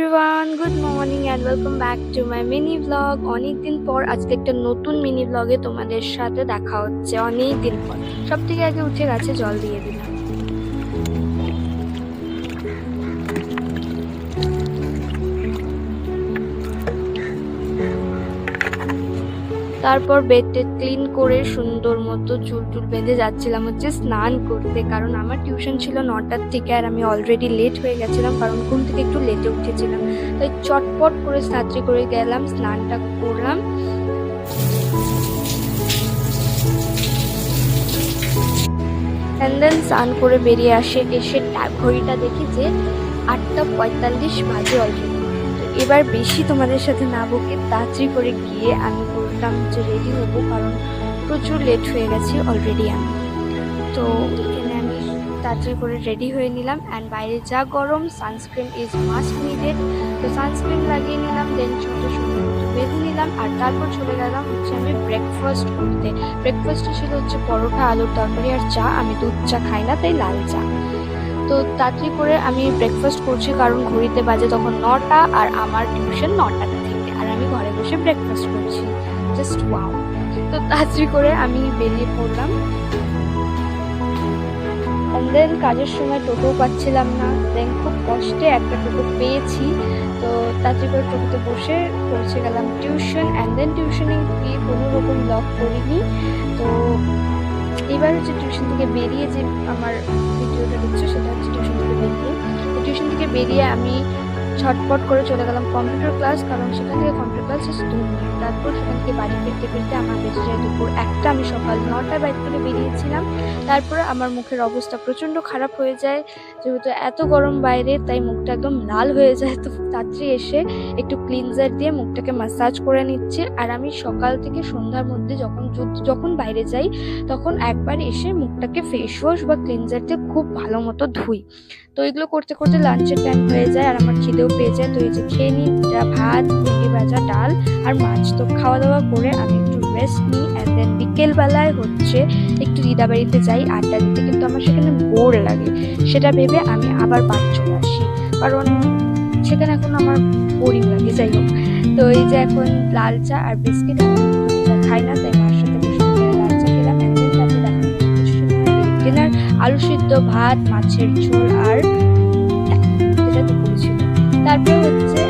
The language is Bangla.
Everyone, good morning and welcome back to my mini blog. অনেকদিন পর আজকে একটা নতুন মিনি ব্লগে তোমাদের সাথে দেখা হচ্ছে। অনেক দিন পর সব থেকে আগে উঠে গাছে জল দিয়ে দিলাম। তারপর বেডটা ক্লিন করে সুন্দর মতো চুল বেঁধে যাচ্ছিলাম হচ্ছে স্নান করতে, কারণ আমার টিউশন ছিল 9টার থেকে আর আমি অলরেডি লেট হয়ে গেছিলাম, কারণ ঘুম থেকে একটু লেটে উঠেছিলাম। তাই চটপট করে তাড়াতাড়ি করে গেলাম, স্নানটা করলাম। দেন স্নান করে বেরিয়ে এসে ঘড়িটা দেখি যে 8:45 বাজে অলরেডি। তো এবার বেশি তোমাদের সাথে না বকে তাড়াতাড়ি করে গিয়ে আমি বললাম যে রেডি হবো, কারণ প্রচুর লেট হয়ে গেছি অলরেডি আমি। তো এখানে আমি তাড়াতাড়ি করে রেডি হয়ে নিলাম। অ্যান্ড বাইরে যা গরম, সানস্ক্রিন ইজ মাস্ট নিডেড। তো সানস্ক্রিন লাগিয়ে নিলাম, দেন চুলটা সুন্দর মতো বেঁধে নিলাম। আর তারপর চলে গেলাম হচ্ছে আমি ব্রেকফাস্ট করতে। ব্রেকফাস্টে ছিল হচ্ছে পরোটা, আলুর তরকারি আর চা। আমি দুধ চা খাই না, তাই লাল চা। তো তাড়াতাড়ি করে আমি ব্রেকফাস্ট করছি, কারণ ঘড়িতে বাজে তখন 9টা আর আমার টিউশন 9টা থেকে, আর আমি ঘরে বসে ব্রেকফাস্ট করছি। Just wow. তো তাড়াতাড়ি করে আমি বেরিয়ে পড়লাম। দেন কাজের সময় টোটো পাচ্ছিলাম না, দেন খুব কষ্টে একটা টোটো পেয়েছি। তো তাড়াতাড়ি করে টোটোতে বসে পৌঁছে গেলাম টিউশন। অ্যান্ড দেন টিউশনে গিয়ে কোনো রকম ব্লগ করিনি। তো এবার হচ্ছে টিউশন থেকে বেরিয়ে যে আমার ভিডিওটা দেখছো সেটা হচ্ছে টিউশন থেকে বেরিয়ে। তো টিউশন থেকে বেরিয়ে আমি ছটপট করে চলে গেলাম কম্পিউটার ক্লাস, কারণ সেখান থেকে কম্পিউটার ক্লাস 2 মিনিট। তারপর সেখান থেকে বাড়ি ফিরতে ফিরতে আমার বেঁচে যায় দুপুর 1টা। আমি সকাল 9টায় বাড়ি থেকে বেরিয়েছিলাম। তারপরে আমার মুখের অবস্থা প্রচণ্ড খারাপ হয়ে যায়, যেহেতু এত গরম বাইরে, তাই মুখটা একদম লাল হয়ে যায়। তো তাড়াতাড়ি এসে একটু ক্লিনজার দিয়ে মুখটাকে ম্যাসাজ করে নিচ্ছে। আর আমি সকাল থেকে সন্ধ্যার মধ্যে যখন বাইরে যাই তখন একবার এসে মুখটাকে ফেস ওয়াশ বা ক্লিনজার দিয়ে খুব ভালো মতো ধুই। তো এগুলো করতে করতে লাঞ্চের টাইম হয়ে যায় আর আমার খিদেও পেয়ে যায়। তো এই যে খেয়ে নিই ভাত, ভেন্ডি ভাজা, ডাল আর মাছ। তো খাওয়া দাওয়া করে আমি একটু রেস্ট নিই। অ্যান্ড দেন বিকেলবেলায় হচ্ছে একটু দিদাবাড়িতে যাই আড্ডা দিতে, কিন্তু আমার সেখানে বোর লাগে। সেটা ভেবে আমি আবার বাড়ি চলে আসি, কারণ সেখানে এখন আমার বোরিং লাগে। যাই হোক, তো এই যে এখন লাল চা আর বিস্কিট খাই না, তাই মার সাথে বসে লাল চা খেলাম। ডিনার আলু সিদ্ধ, ভাত, মাছের ঝোল আর যেটা দুপুরে ছিল। তারপরে হচ্ছে